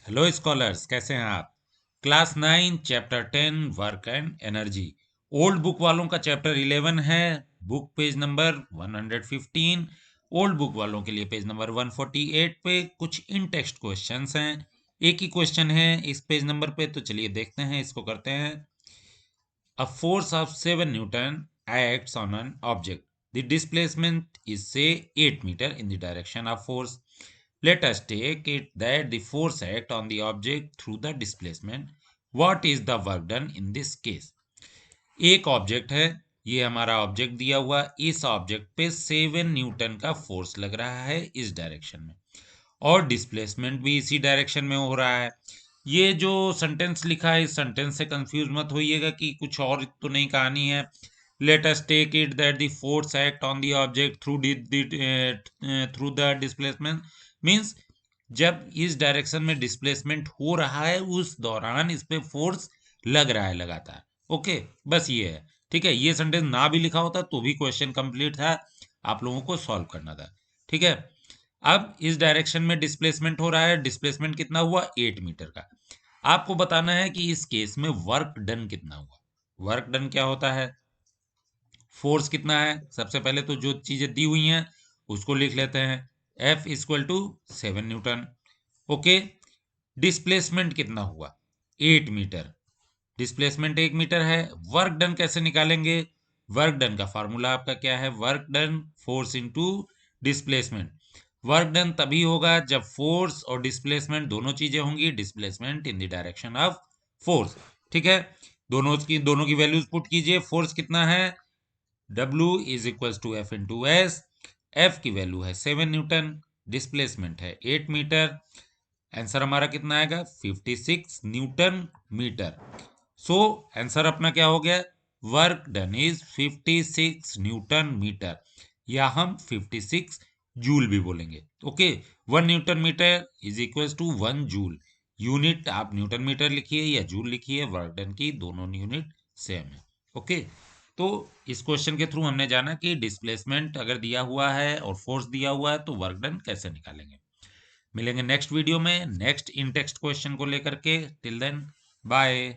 Hello scholars, कैसे हैं आप। Class 9 chapter 10 work and energy. Old book वालों का चैप्टर 11 है। Book page number 115। Old book वालों के लिए पेज नंबर 148 पे कुछ इन टेक्स्ट क्वेश्चंस हैं। एक ही क्वेश्चन है इस पेज नंबर पे, तो चलिए देखते हैं, इसको करते हैं। A force of 7 Newton acts on an object. The displacement is say 8 meter in the direction of force. Let us take it that the force act on the object through the displacement. What is the work done in this case? एक object है, ये हमारा object दिया हुआ, इस object पे 7 Newton का force लग रहा है इस डायरेक्शन में, और डिस्प्लेसमेंट भी इसी डायरेक्शन में हो रहा है। ये जो सेंटेंस लिखा है, इस सेंटेंस से कंफ्यूज मत होइएगा कि कुछ और तो नहीं कहानी है। Let us take it that the force act on the object through the displacement. Means जब इस डायरेक्शन में डिस्प्लेसमेंट हो रहा है उस दौरान इस पे फोर्स लग रहा है लगातार। ओके, बस ये है। ठीक है, ये सेंटेंस ना भी लिखा होता तो भी क्वेश्चन कंप्लीट था, आप लोगों को सॉल्व करना था। ठीक है, अब इस डायरेक्शन में डिस्प्लेसमेंट हो रहा है, डिस्प्लेसमेंट कितना हुआ 8 मीटर का। आपको बताना है कि इस केस में वर्क डन कितना हुआ। वर्क डन क्या होता है, फोर्स कितना है, सबसे पहले तो जो चीजें दी हुई हैं उसको लिख लेते हैं। F equal to 7 newton. Okay, displacement कितना हुआ 8 मीटर। डिस्प्लेसमेंट 1 मीटर है। वर्क डन कैसे निकालेंगे, वर्क डन का फॉर्मूला आपका क्या है, work done force into displacement. Work done तभी होगा जब फोर्स और डिस्प्लेसमेंट दोनों चीजें होंगी, displacement in the direction of force. ठीक है, दोनों की वैल्यूज पुट कीजिए। फोर्स कितना है, W is equal to F into S. एफ की वैल्यू है 7 न्यूटन, डिस्प्लेसमेंट है 8 मीटर। आंसर हमारा कितना आएगा 56 न्यूटन मीटर। सो आंसर अपना क्या हो गया, work done is 56 newton metre, या हम 56 जूल भी बोलेंगे। Okay, 1 newton metre is equal to 1 joule. Unit आप न्यूटन मीटर लिखिए या जूल लिखिए, वर्क डन की दोनों यूनिट सेम है। ओके, तो इस क्वेश्चन के थ्रू हमने जाना कि डिस्प्लेसमेंट अगर दिया हुआ है और फोर्स दिया हुआ है तो वर्क डन कैसे निकालेंगे। मिलेंगे नेक्स्ट वीडियो में नेक्स्ट इन टेक्स्ट क्वेश्चन को लेकर के। Till then bye.